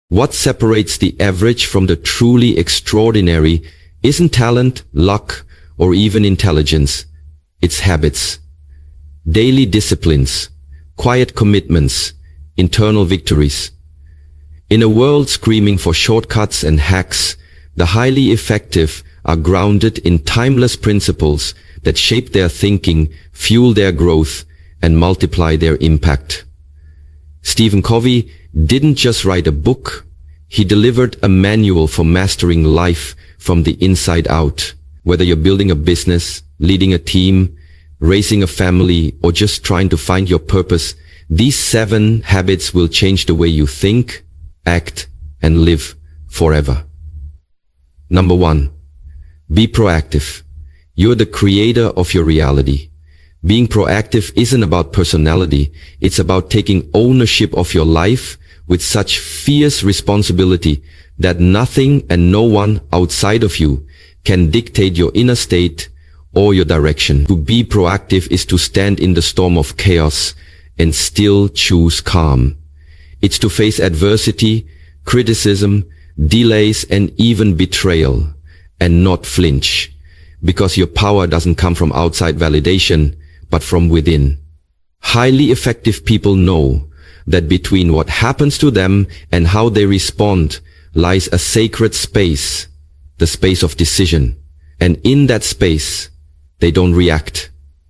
What separates the average from the truly extraordinary isn't talent, luck, or even intelligence. It's habits. Daily disciplines, quiet commitments, internal victories. In a world screaming for shortcuts and hacks, the highly effective are grounded in timeless principles that shape their thinking, fuel their growth, and multiply their impact. Stephen Covey didn't just write a book, he delivered a manual for mastering life from the inside out. Whether you're building a business, leading a team, raising a family, or just trying to find your purpose, these 7 habits will change the way you think, act, and live forever. Number 1. Be proactive. You're the creator of your reality. Being proactive isn't about personality, it's about taking ownership of your life with such fierce responsibility that nothing and no one outside of you can dictate your inner state or your direction. To be proactive is to stand in the storm of chaos and still choose calm. It's to face adversity, criticism, delays, and even betrayal, and not flinch, because your power doesn't come from outside validation, but from within. Highly effective people know that between what happens to them and how they respond lies a sacred space, the space of decision. And in that space, they don't react,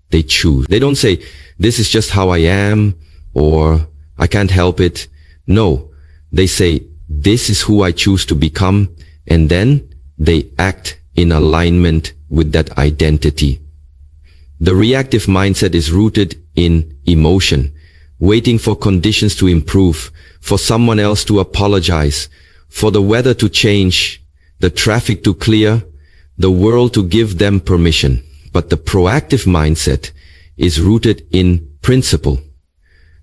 they choose. They don't say, this is just how I am, or I can't help it. No, they say, this is who I choose to become, and then they act in alignment with that identity. The reactive mindset is rooted in emotion, waiting for conditions to improve, for someone else to apologize, for the weather to change, the traffic to clear, the world to give them permission. But the proactive mindset is rooted in principle.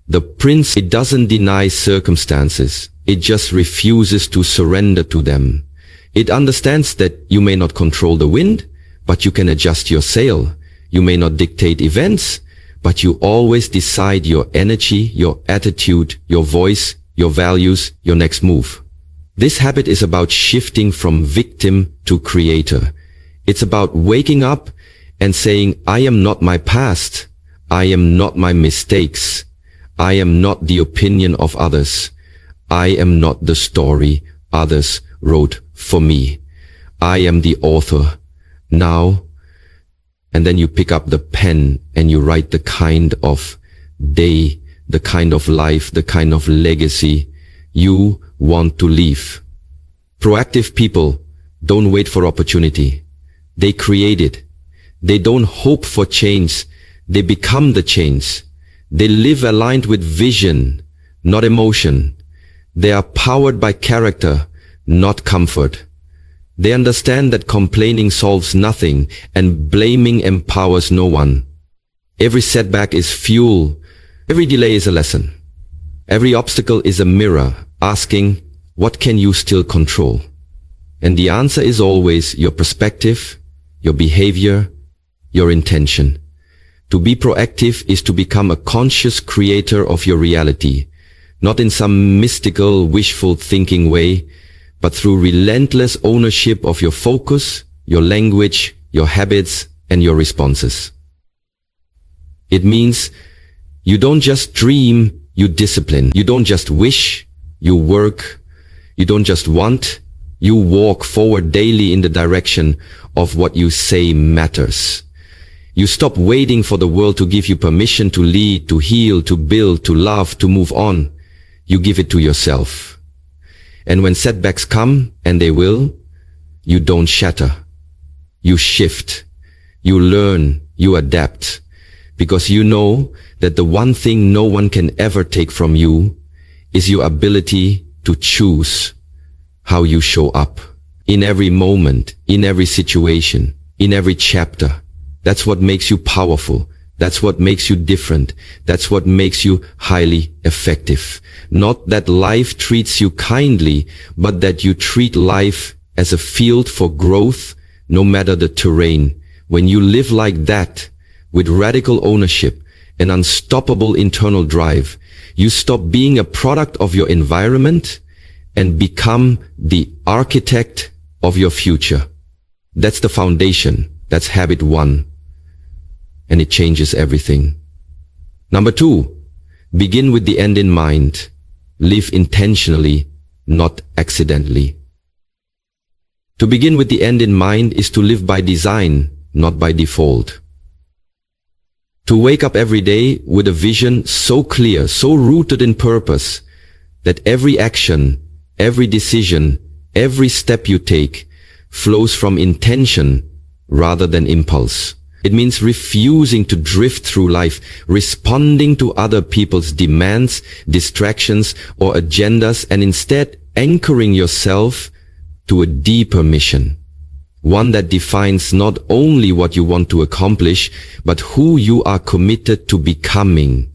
It doesn't deny circumstances. It just refuses to surrender to them. It understands that you may not control the wind, but you can adjust your sail. You may not dictate events, but you always decide your energy, your attitude, your voice, your values, your next move. This habit is about shifting from victim to creator. It's about waking up and saying, I am not my past. I am not my mistakes. I am not the opinion of others. I am not the story others wrote for me. I am the author now. And then you pick up the pen and you write the kind of day, the kind of life, the kind of legacy you want to leave. Proactive people don't wait for opportunity. They create it. They don't hope for change. They become the change. They live aligned with vision, not emotion. They are powered by character, not comfort. They understand that complaining solves nothing and blaming empowers no one. Every setback is fuel. Every delay is a lesson. Every obstacle is a mirror asking, what can you still control? And the answer is always your perspective, your behavior, your intention. To be proactive is to become a conscious creator of your reality, not in some mystical, wishful thinking way, but through relentless ownership of your focus, your language, your habits, and your responses. It means you don't just dream, you discipline. You don't just wish, you work. You don't just want, you walk forward daily in the direction of what you say matters. You stop waiting for the world to give you permission to lead, to heal, to build, to love, to move on. You give it to yourself. And when setbacks come, and they will, you don't shatter. You shift. You learn. You adapt. Because you know that the one thing no one can ever take from you is your ability to choose how you show up. In every moment, in every situation, in every chapter. That's what makes you powerful. That's what makes you different. That's what makes you highly effective. Not that life treats you kindly, but that you treat life as a field for growth, no matter the terrain. When you live like that, with radical ownership and unstoppable internal drive, you stop being a product of your environment and become the architect of your future. That's the foundation. That's habit 1. And it changes everything. Number 2, begin with the end in mind. Live intentionally, not accidentally. To begin with the end in mind is to live by design, not by default. To wake up every day with a vision so clear, so rooted in purpose, that every action, every decision, every step you take flows from intention rather than impulse. It means refusing to drift through life, responding to other people's demands, distractions, or agendas, and instead anchoring yourself to a deeper mission. One that defines not only what you want to accomplish, but who you are committed to becoming.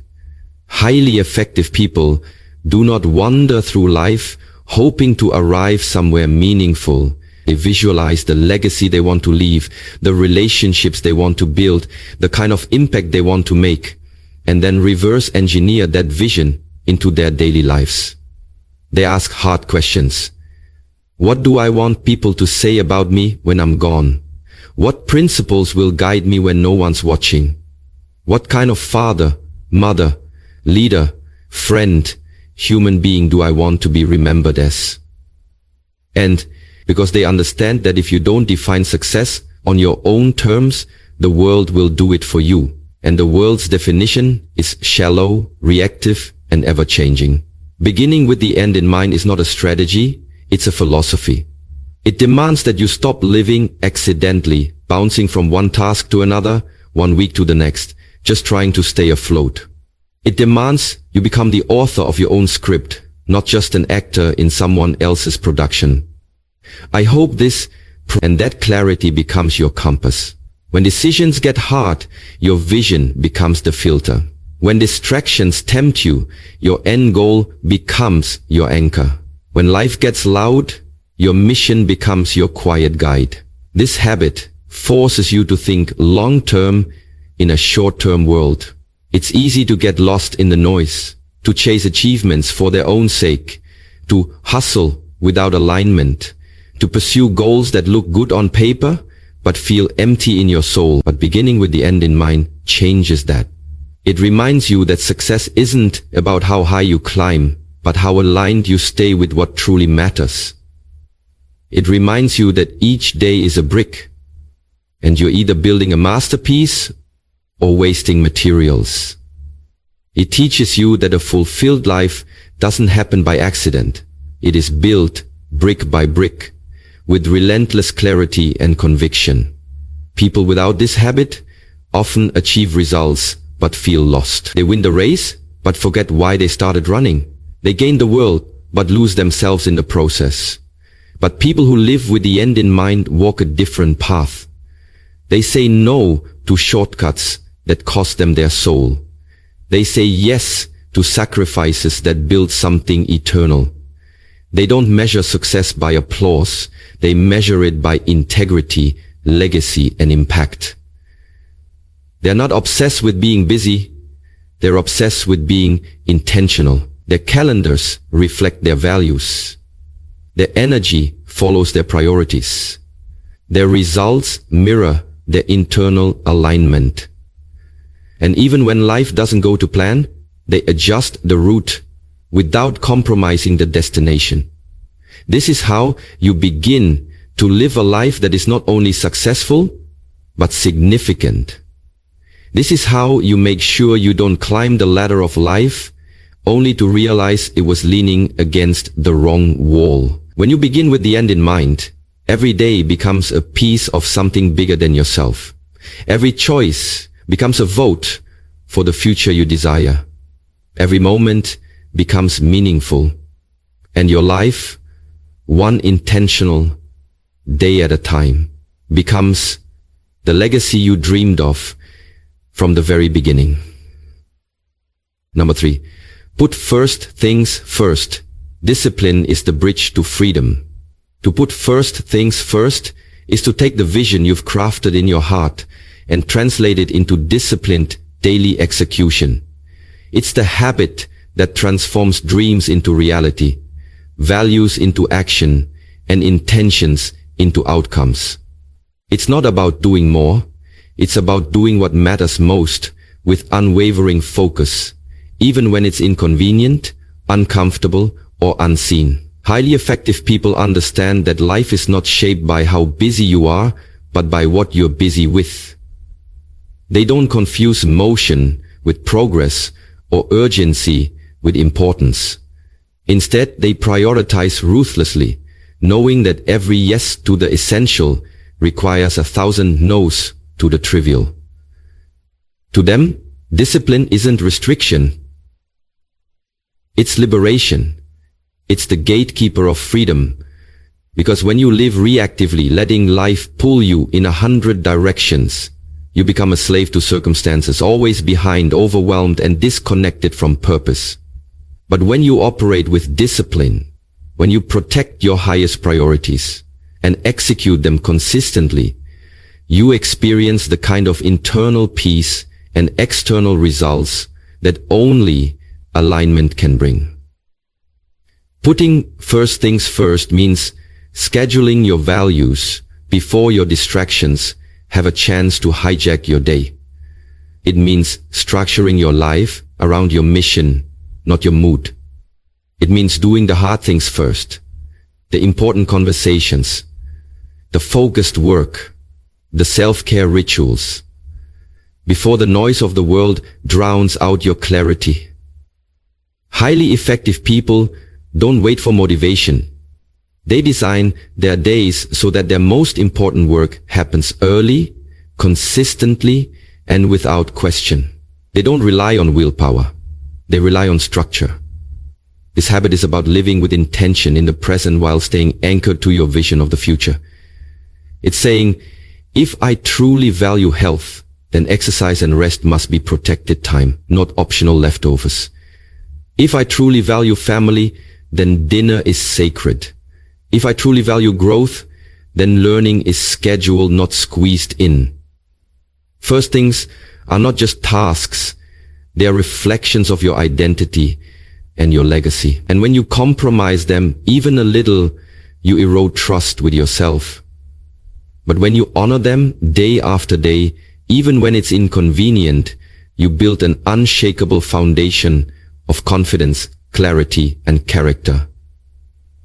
Highly effective people do not wander through life hoping to arrive somewhere meaningful. They visualize the legacy they want to leave, the relationships they want to build, the kind of impact they want to make, and then reverse engineer that vision into their daily lives. They ask hard questions. What do I want people to say about me when I'm gone? What principles will guide me when no one's watching? What kind of father, mother, leader, friend, human being do I want to be remembered as? And because they understand that if you don't define success on your own terms, the world will do it for you. And the world's definition is shallow, reactive, and ever-changing. Beginning with the end in mind is not a strategy, it's a philosophy. It demands that you stop living accidentally, bouncing from one task to another, one week to the next, just trying to stay afloat. It demands you become the author of your own script, not just an actor in someone else's production. I hope this and that clarity becomes your compass. When decisions get hard, your vision becomes the filter. When distractions tempt you, your end goal becomes your anchor. When life gets loud, your mission becomes your quiet guide. This habit forces you to think long-term in a short-term world. It's easy to get lost in the noise, to chase achievements for their own sake, to hustle without alignment, to pursue goals that look good on paper but feel empty in your soul. But beginning with the end in mind changes that. It reminds you that success isn't about how high you climb, but how aligned you stay with what truly matters. It reminds you that each day is a brick, and you're either building a masterpiece or wasting materials. It teaches you that a fulfilled life doesn't happen by accident. It is built brick by brick, with relentless clarity and conviction. People without this habit often achieve results but feel lost. They win the race but forget why they started running. They gain the world but lose themselves in the process. But people who live with the end in mind walk a different path. They say no to shortcuts that cost them their soul. They say yes to sacrifices that build something eternal. They don't measure success by applause. They measure it by integrity, legacy, and impact. They're not obsessed with being busy. They're obsessed with being intentional. Their calendars reflect their values. Their energy follows their priorities. Their results mirror their internal alignment. And even when life doesn't go to plan, they adjust the route without compromising the destination. This is how you begin to live a life that is not only successful, but significant. This is how you make sure you don't climb the ladder of life only to realize it was leaning against the wrong wall. When you begin with the end in mind, every day becomes a piece of something bigger than yourself. Every choice becomes a vote for the future you desire. Every moment becomes meaningful, and your life, one intentional day at a time, becomes the legacy you dreamed of from the very beginning. Number 3, put first things first. Discipline is the bridge to freedom. To put first things first is to take the vision you've crafted in your heart and translate it into disciplined daily execution. It's the habit that transforms dreams into reality, values into action, and intentions into outcomes. It's not about doing more, it's about doing what matters most with unwavering focus, even when it's inconvenient, uncomfortable, or unseen. Highly effective people understand that life is not shaped by how busy you are, but by what you're busy with. They don't confuse motion with progress or urgency with importance. Instead, they prioritize ruthlessly, knowing that every yes to the essential requires 1,000 no's to the trivial. To them, discipline isn't restriction. It's liberation. It's the gatekeeper of freedom. Because when you live reactively, letting life pull you in 100 directions, you become a slave to circumstances, always behind, overwhelmed, and disconnected from purpose. But when you operate with discipline, when you protect your highest priorities and execute them consistently, you experience the kind of internal peace and external results that only alignment can bring. Putting first things first means scheduling your values before your distractions have a chance to hijack your day. It means structuring your life around your mission, not your mood. It means doing the hard things first, the important conversations, the focused work, the self-care rituals, before the noise of the world drowns out your clarity. Highly effective people don't wait for motivation. They design their days so that their most important work happens early, consistently, and without question. They don't rely on willpower. They rely on structure. This habit is about living with intention in the present while staying anchored to your vision of the future. It's saying, if I truly value health, then exercise and rest must be protected time, not optional leftovers. If I truly value family, then dinner is sacred. If I truly value growth, then learning is scheduled, not squeezed in. First things are not just tasks, they are reflections of your identity and your legacy. And when you compromise them even a little, you erode trust with yourself. But when you honor them day after day, even when it's inconvenient, you build an unshakable foundation of confidence, clarity, and character.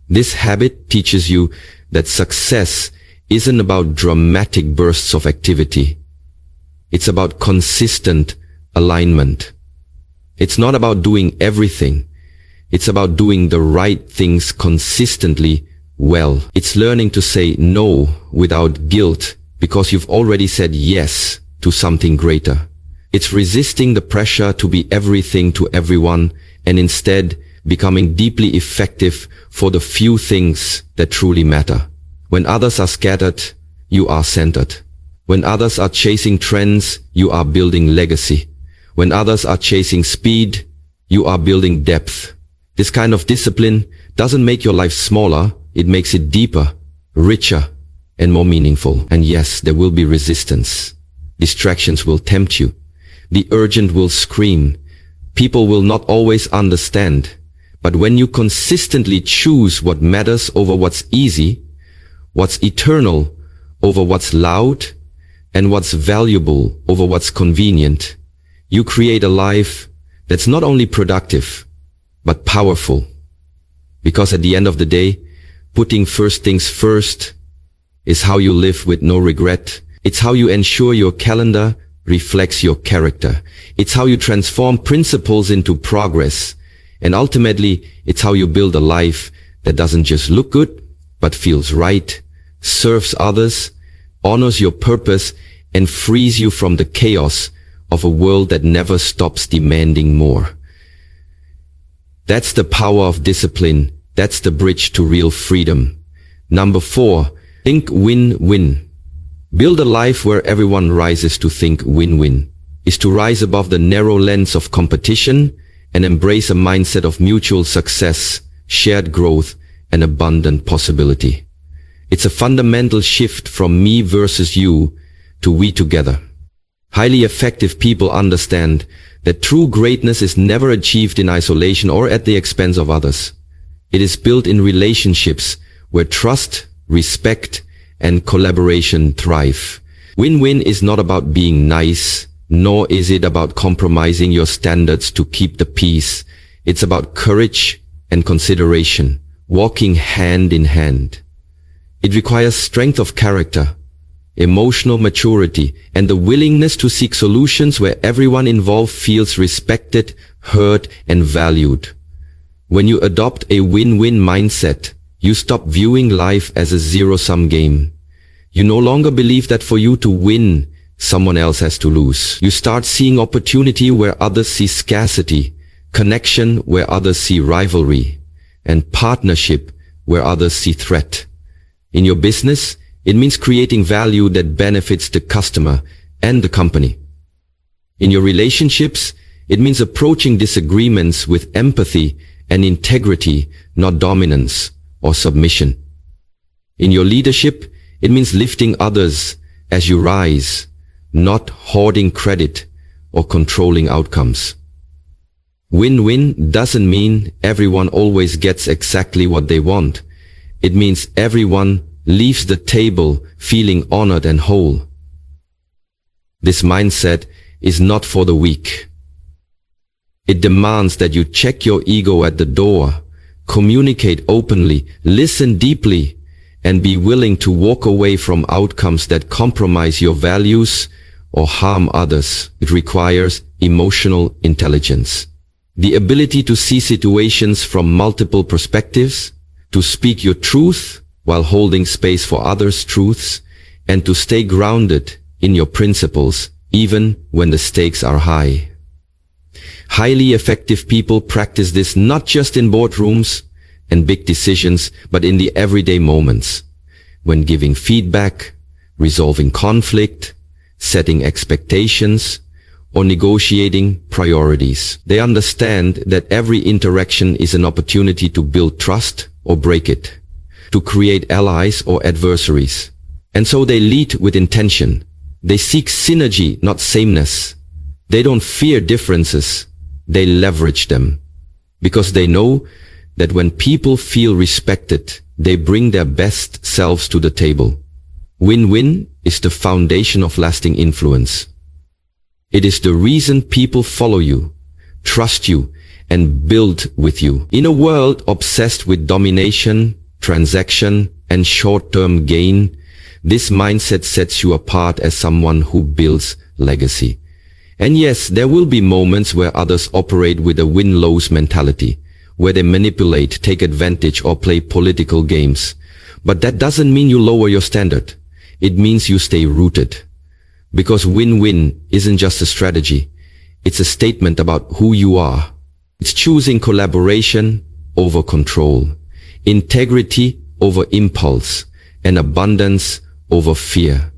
This habit teaches you that success isn't about dramatic bursts of activity. It's about consistent alignment. It's not about doing everything. It's about doing the right things consistently well. It's learning to say no without guilt because you've already said yes to something greater. It's resisting the pressure to be everything to everyone and instead becoming deeply effective for the few things that truly matter. When others are scattered, you are centered. When others are chasing trends, you are building legacy. When others are chasing speed, you are building depth. This kind of discipline doesn't make your life smaller, it makes it deeper, richer, and more meaningful. And yes, there will be resistance. Distractions will tempt you. The urgent will scream. People will not always understand. But when you consistently choose what matters over what's easy, what's eternal over what's loud, and what's valuable over what's convenient, you create a life that's not only productive, but powerful. Because at the end of the day, putting first things first is how you live with no regret. It's how you ensure your calendar reflects your character. It's how you transform principles into progress. And ultimately, it's how you build a life that doesn't just look good, but feels right, serves others, honors your purpose, and frees you from the chaos of a world that never stops demanding more. That's the power of discipline. That's the bridge to real freedom. Number 4, think win-win. Build a life where everyone rises to think win-win, is to rise above the narrow lens of competition and embrace a mindset of mutual success, shared growth, and abundant possibility. It's a fundamental shift from me versus you to we together. Highly effective people understand that true greatness is never achieved in isolation or at the expense of others. It is built in relationships where trust, respect, and collaboration thrive. Win-win is not about being nice, nor is it about compromising your standards to keep the peace. It's about courage and consideration, walking hand in hand. It requires strength of character, emotional maturity, and the willingness to seek solutions where everyone involved feels respected, heard, and valued. When you adopt a win-win mindset, you stop viewing life as a zero-sum game. You no longer believe that for you to win, someone else has to lose. You start seeing opportunity where others see scarcity, connection where others see rivalry, and partnership where others see threat. In your business, it means creating value that benefits the customer and the company. In your relationships, it means approaching disagreements with empathy and integrity, not dominance or submission. In your leadership, it means lifting others as you rise, not hoarding credit or controlling outcomes. Win-win doesn't mean everyone always gets exactly what they want. It means everyone leaves the table feeling honored and whole. This mindset is not for the weak. It demands that you check your ego at the door, communicate openly, listen deeply, and be willing to walk away from outcomes that compromise your values or harm others. It requires emotional intelligence, the ability to see situations from multiple perspectives, to speak your truth while holding space for others' truths, and to stay grounded in your principles even when the stakes are high. Highly effective people practice this not just in boardrooms and big decisions, but in the everyday moments, when giving feedback, resolving conflict, setting expectations, or negotiating priorities. They understand that every interaction is an opportunity to build trust or break it, to create allies or adversaries. And so they lead with intention. They seek synergy, not sameness. They don't fear differences. They leverage them, because they know that when people feel respected, they bring their best selves to the table. Win-win is the foundation of lasting influence. It is the reason people follow you, trust you, and build with you. In a world obsessed with domination, transaction, and short-term gain, this mindset sets you apart as someone who builds legacy. And yes, there will be moments where others operate with a win-lose mentality, where they manipulate, take advantage, or play political games. But that doesn't mean you lower your standard. It means you stay rooted. Because win-win isn't just a strategy. It's a statement about who you are. It's choosing collaboration over control, integrity over impulse, and abundance over fear.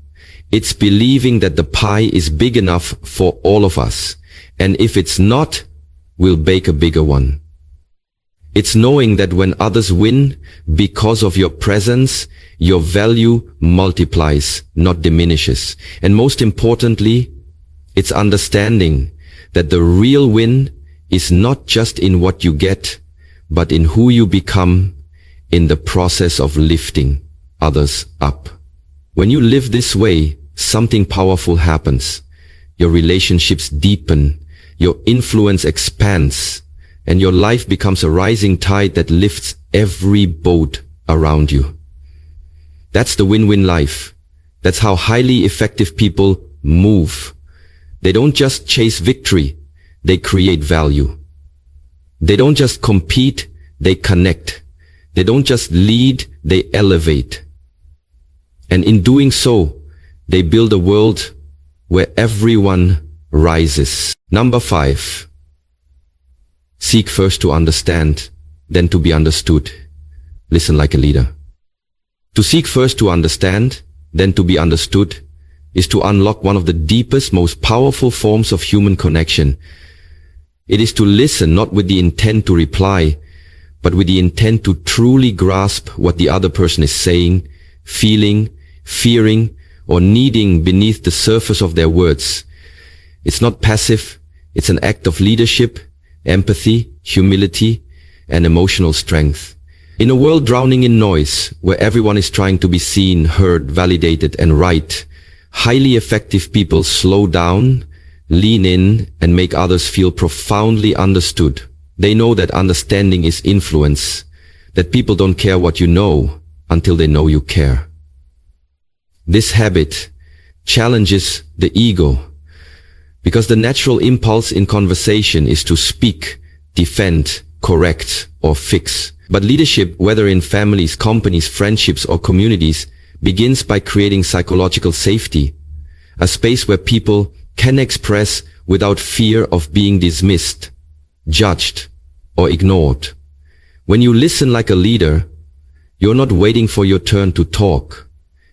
It's believing that the pie is big enough for all of us, and if it's not, we'll bake a bigger one. It's knowing that when others win because of your presence, your value multiplies, not diminishes. And most importantly, it's understanding that the real win is not just in what you get, but in who you become in the process of lifting others up. When you live this way, something powerful happens. Your relationships deepen, your influence expands, and your life becomes a rising tide that lifts every boat around you. That's the win-win life. That's how highly effective people move. They don't just chase victory, they create value. They don't just compete, they connect. They don't just lead, they elevate. And in doing so, they build a world where everyone rises. Number 5. Seek first to understand, then to be understood. Listen like a leader. To seek first to understand, then to be understood, is to unlock one of the deepest, most powerful forms of human connection. It is to listen not with the intent to reply, but with the intent to truly grasp what the other person is saying, feeling, fearing, or needing beneath the surface of their words. It's not passive, it's an act of leadership, empathy, humility, and emotional strength. In a world drowning in noise, where everyone is trying to be seen, heard, validated, and right, highly effective people slow down, lean in, and make others feel profoundly understood. They know that understanding is influence, that people don't care what you know until they know you care. This habit challenges the ego, because the natural impulse in conversation is to speak, defend, correct, or fix. But leadership, whether in families, companies, friendships, or communities, begins by creating psychological safety, a space where people can express without fear of being dismissed, judged, or ignored. When you listen like a leader, you're not waiting for your turn to talk.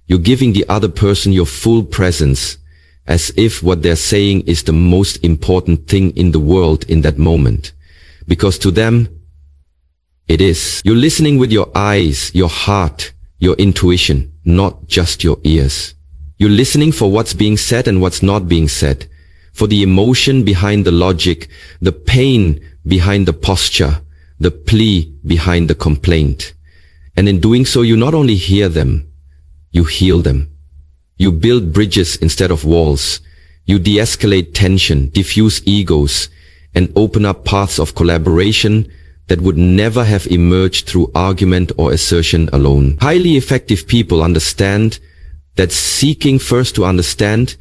You're giving the other person your full presence, as if what they're saying is the most important thing in the world in that moment. Because to them, it is. You're listening with your eyes, your heart, your intuition, not just your ears. You're listening for what's being said and what's not being said, for the emotion behind the logic, the pain behind the posture, the plea behind the complaint. And in doing so, you not only hear them, you heal them. You build bridges instead of walls. You de-escalate tension, diffuse egos, and open up paths of collaboration that would never have emerged through argument or assertion alone. Highly effective people understand that seeking first to understand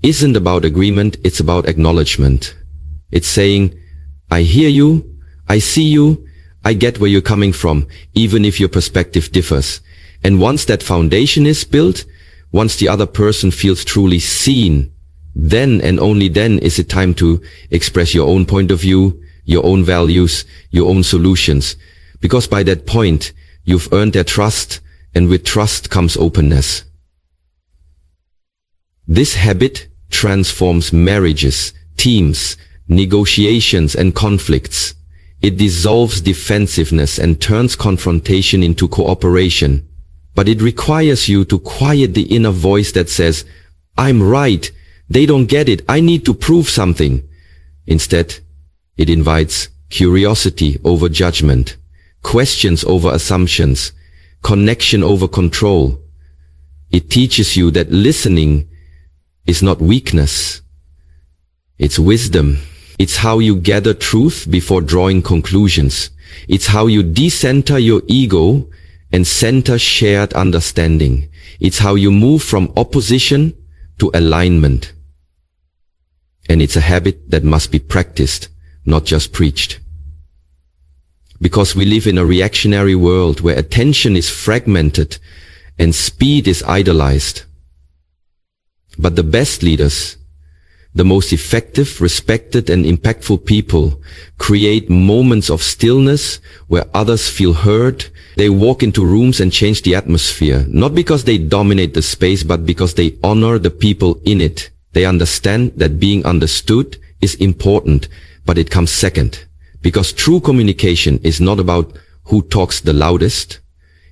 isn't about agreement, it's about acknowledgement. It's saying, I hear you, I see you, I get where you're coming from, even if your perspective differs. And once that foundation is built, once the other person feels truly seen, then and only then is it time to express your own point of view, your own values, your own solutions. Because by that point, you've earned their trust, and with trust comes openness. This habit transforms marriages, teams, negotiations, and conflicts. It dissolves defensiveness and turns confrontation into cooperation. But it requires you to quiet the inner voice that says, I'm right, they don't get it, I need to prove something. Instead, it invites curiosity over judgment, questions over assumptions, connection over control. It teaches you that listening is not weakness, it's wisdom. It's how you gather truth before drawing conclusions. It's how you decenter your ego and center shared understanding. It's how you move from opposition to alignment. And it's a habit that must be practiced, not just preached. Because we live in a reactionary world where attention is fragmented and speed is idolized. But the best leaders, the most effective, respected, and impactful people create moments of stillness where others feel heard. They walk into rooms and change the atmosphere, not because they dominate the space, but because they honor the people in it. They understand that being understood is important, but it comes second. Because true communication is not about who talks the loudest.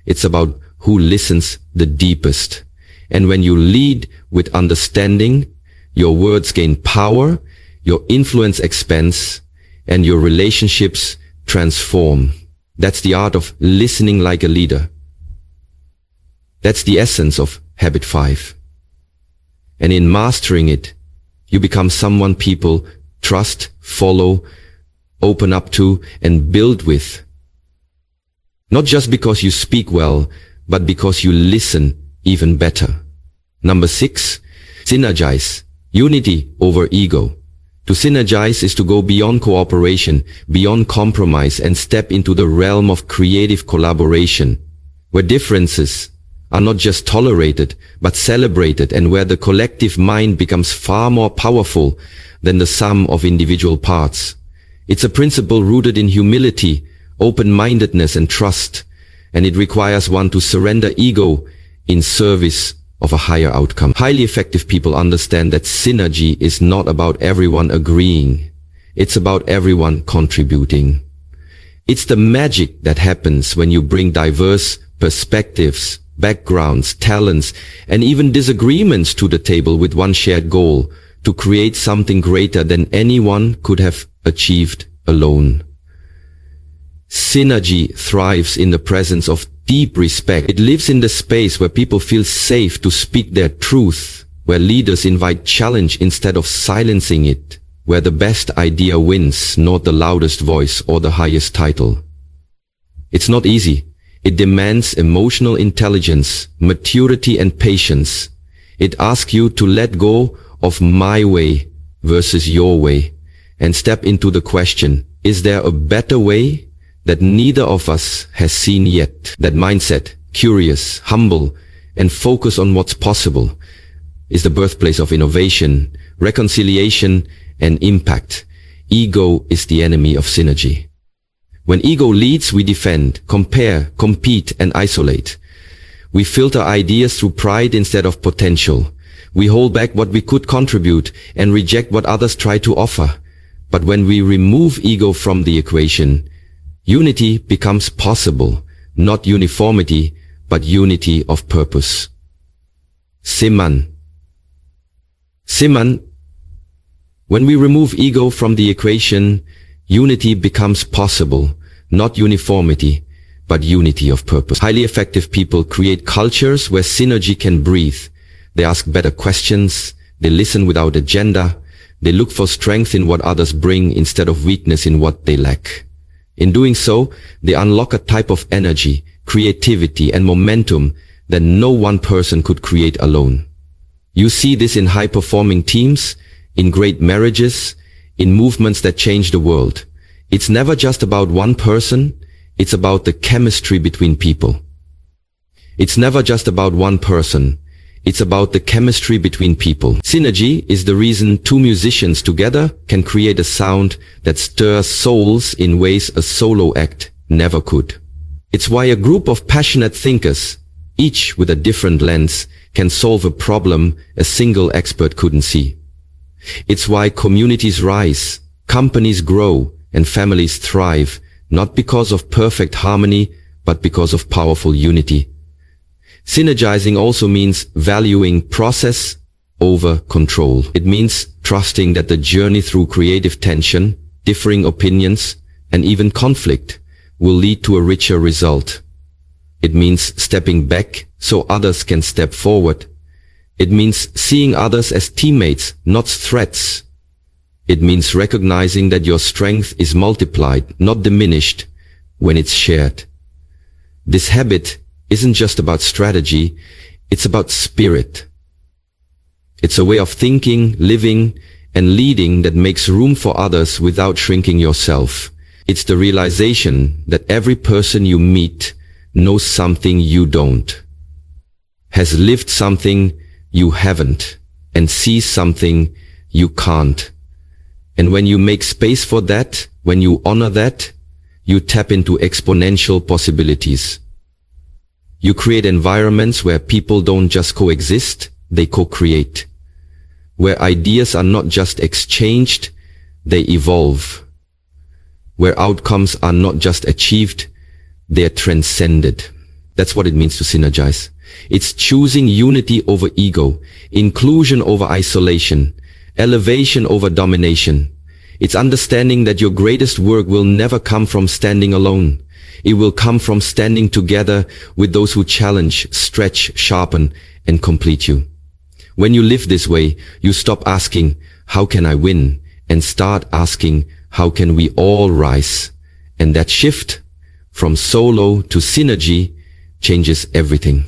It's about who listens the deepest. And when you lead with understanding, your words gain power, your influence expands, and your relationships transform. That's the art of listening like a leader. That's the essence of habit 5. And in mastering it, you become someone people trust, follow, open up to, and build with. Not just because you speak well, but because you listen even better. Number 6, synergize. Unity over ego. To synergize is to go beyond cooperation, beyond compromise, and step into the realm of creative collaboration, where differences are not just tolerated, but celebrated, and where the collective mind becomes far more powerful than the sum of individual parts. It's a principle rooted in humility, open-mindedness, and trust, and it requires one to surrender ego in service of a higher outcome. Highly effective people understand that synergy is not about everyone agreeing. It's about everyone contributing. It's the magic that happens when you bring diverse perspectives, backgrounds, talents, and even disagreements to the table with one shared goal, to create something greater than anyone could have achieved alone. Synergy thrives in the presence of deep respect. It lives in the space where people feel safe to speak their truth, where leaders invite challenge instead of silencing it, where the best idea wins, not the loudest voice or the highest title. It's not easy. It demands emotional intelligence, maturity and patience. It asks you to let go of my way versus your way and step into the question, is there a better way that neither of us has seen yet? That mindset, curious, humble, and focus on what's possible, is the birthplace of innovation, reconciliation, and impact. Ego is the enemy of synergy. When ego leads, we defend, compare, compete, and isolate. We filter ideas through pride instead of potential. We hold back what we could contribute and reject what others try to offer. But when we remove ego from the equation, unity becomes possible, not uniformity, but unity of purpose. Siman. When we remove ego from the equation, unity becomes possible, not uniformity, but unity of purpose. Highly effective people create cultures where synergy can breathe. They ask better questions, they listen without agenda, they look for strength in what others bring instead of weakness in what they lack. In doing so, they unlock a type of energy, creativity, and momentum that no one person could create alone. You see this in high-performing teams, in great marriages, in movements that change the world. It's never just about one person, it's about the chemistry between people. It's never just about one person, it's about the chemistry between people. Synergy is the reason two musicians together can create a sound that stirs souls in ways a solo act never could. It's why a group of passionate thinkers, each with a different lens, can solve a problem a single expert couldn't see. It's why communities rise, companies grow, and families thrive, not because of perfect harmony, but because of powerful unity. Synergizing also means valuing process over control. It means trusting that the journey through creative tension, differing opinions, and even conflict will lead to a richer result. It means stepping back so others can step forward. It means seeing others as teammates, not threats. It means recognizing that your strength is multiplied, not diminished, when it's shared. This habit isn't just about strategy, it's about spirit. It's a way of thinking, living, and leading that makes room for others without shrinking yourself. It's the realization that every person you meet knows something you don't, has lived something you haven't, and sees something you can't. And when you make space for that, when you honor that, you tap into exponential possibilities. You create environments where people don't just coexist, they co-create. Where ideas are not just exchanged, they evolve. Where outcomes are not just achieved, they're transcended. That's what it means to synergize. It's choosing unity over ego, inclusion over isolation, elevation over domination. It's understanding that your greatest work will never come from standing alone. It will come from standing together with those who challenge, stretch, sharpen, and complete you. When you live this way, you stop asking, how can I win? And start asking, how can we all rise? And that shift from solo to synergy changes everything.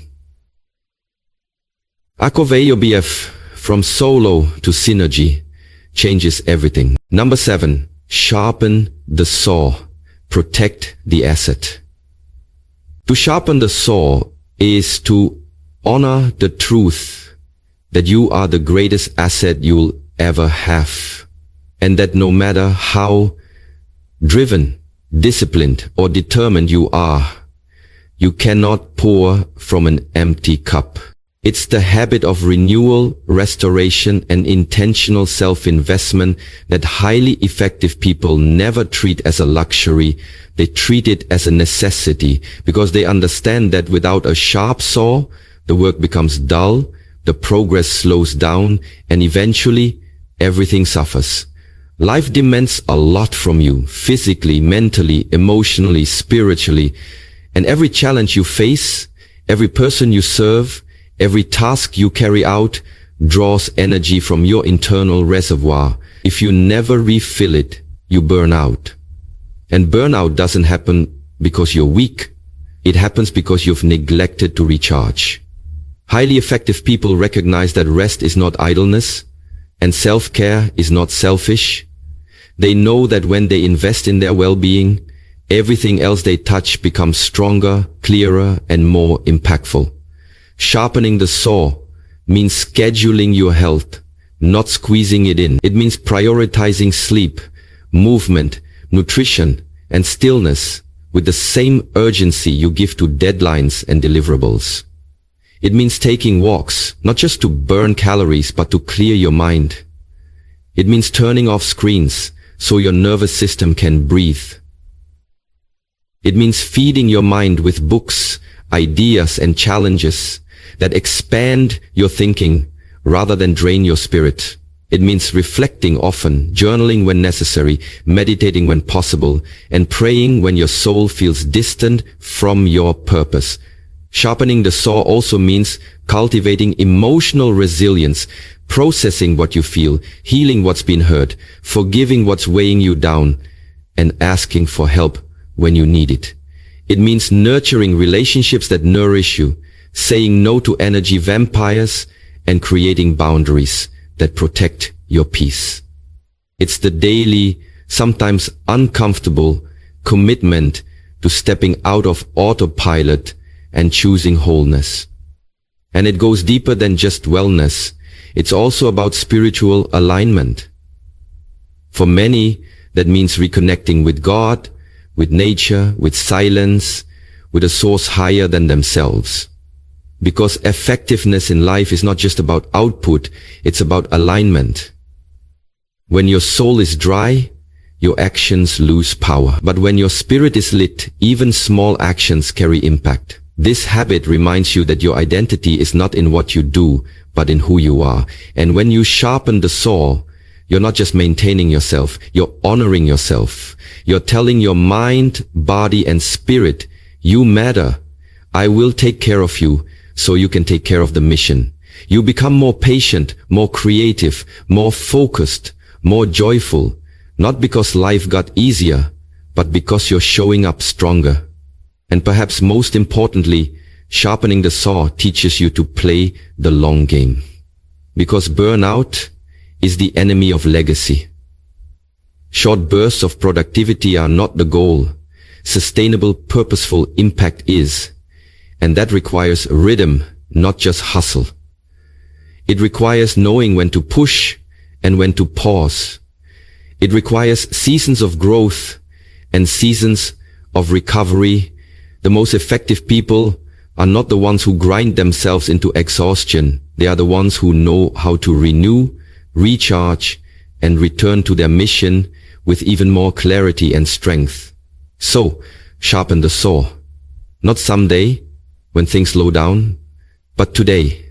Covey, your BF, from solo to synergy changes everything. Number 7, sharpen the saw. Protect the asset. To sharpen the saw is to honor the truth that you are the greatest asset you'll ever have, and that no matter how driven, disciplined, or determined you are, you cannot pour from an empty cup. It's the habit of renewal, restoration, and intentional self-investment that highly effective people never treat as a luxury. They treat it as a necessity because they understand that without a sharp saw, the work becomes dull, the progress slows down, and eventually everything suffers. Life demands a lot from you, physically, mentally, emotionally, spiritually, and every challenge you face, every person you serve, every task you carry out draws energy from your internal reservoir. If you never refill it, you burn out. And burnout doesn't happen because you're weak. It happens because you've neglected to recharge. Highly effective people recognize that rest is not idleness, and self-care is not selfish. They know that when they invest in their well-being, everything else they touch becomes stronger, clearer, and more impactful. Sharpening the saw means scheduling your health, not squeezing it in. It means prioritizing sleep, movement, nutrition, and stillness with the same urgency you give to deadlines and deliverables. It means taking walks, not just to burn calories, but to clear your mind. It means turning off screens so your nervous system can breathe. It means feeding your mind with books, ideas, and challenges that expand your thinking rather than drain your spirit. It means reflecting often, journaling when necessary, meditating when possible, and praying when your soul feels distant from your purpose. Sharpening the saw also means cultivating emotional resilience, processing what you feel, healing what's been hurt, forgiving what's weighing you down, and asking for help when you need it. It means nurturing relationships that nourish you, saying no to energy vampires, and creating boundaries that protect your peace. It's the daily, sometimes uncomfortable commitment to stepping out of autopilot and choosing wholeness. And it goes deeper than just wellness. It's also about spiritual alignment. For many, that means reconnecting with God, with nature, with silence, with a source higher than themselves. Because effectiveness in life is not just about output, it's about alignment. When your soul is dry, your actions lose power. But when your spirit is lit, even small actions carry impact. This habit reminds you that your identity is not in what you do, but in who you are. And when you sharpen the saw, you're not just maintaining yourself, you're honoring yourself. You're telling your mind, body, and spirit, you matter. I will take care of you so you can take care of the mission. You become more patient, more creative, more focused, more joyful, not because life got easier, but because you're showing up stronger. And perhaps most importantly, sharpening the saw teaches you to play the long game. Because burnout is the enemy of legacy. Short bursts of productivity are not the goal. Sustainable, purposeful impact is. And that requires rhythm, not just hustle. It requires knowing when to push and when to pause. It requires seasons of growth and seasons of recovery. The most effective people are not the ones who grind themselves into exhaustion. They are the ones who know how to renew, recharge, and return to their mission with even more clarity and strength. So, sharpen the saw. Not someday, when things slow down, but today,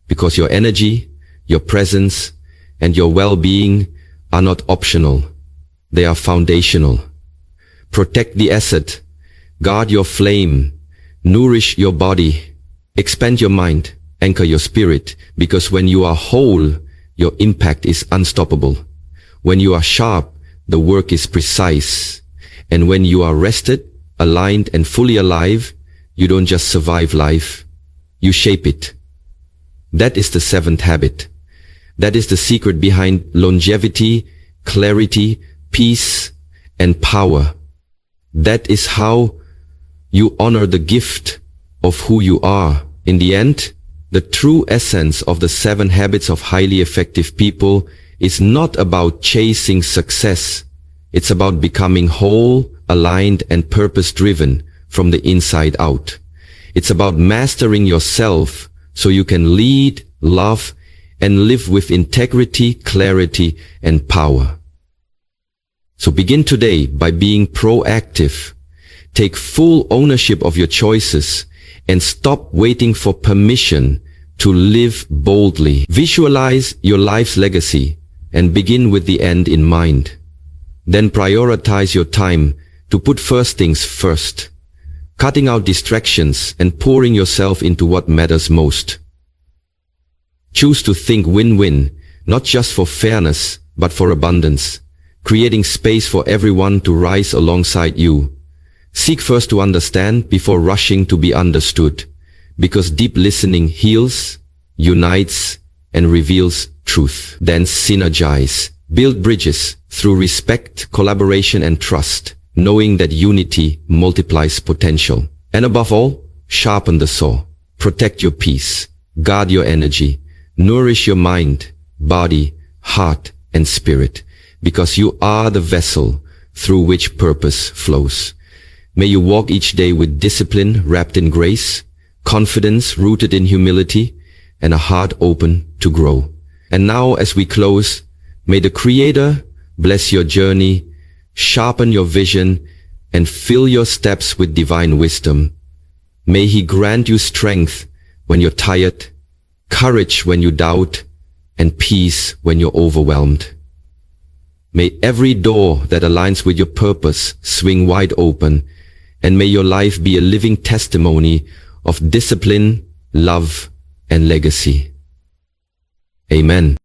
because your energy, your presence, and your well-being are not optional. They are foundational. Protect the asset, guard your flame, nourish your body, expand your mind, anchor your spirit, because when you are whole, your impact is unstoppable. When you are sharp, the work is precise. And when you are rested, aligned, and fully alive, you don't just survive life, you shape it. That is the seventh habit. That is the secret behind longevity, clarity, peace, and power. That is how you honor the gift of who you are. In the end, the true essence of the 7 habits of highly effective people is not about chasing success. It's about becoming whole, aligned, and purpose-driven from the inside out. It's about mastering yourself so you can lead, love, and live with integrity, clarity, and power. So begin today by being proactive. Take full ownership of your choices and stop waiting for permission to live boldly. Visualize your life's legacy and begin with the end in mind. Then prioritize your time to put first things first, cutting out distractions and pouring yourself into what matters most. Choose to think win-win, not just for fairness, but for abundance, creating space for everyone to rise alongside you. Seek first to understand before rushing to be understood, because deep listening heals, unites, and reveals truth. Then synergize. Build bridges through respect, collaboration, and trust, knowing that unity multiplies potential. And above all, sharpen the saw. Protect your peace, guard your energy, nourish your mind, body, heart, and spirit, because you are the vessel through which purpose flows. May you walk each day with discipline wrapped in grace, confidence rooted in humility, and a heart open to grow. And now, as we close, may the Creator bless your journey, sharpen your vision, and fill your steps with divine wisdom. May He grant you strength when you're tired, courage when you doubt, and peace when you're overwhelmed. May every door that aligns with your purpose swing wide open, and may your life be a living testimony of discipline, love, and legacy. Amen.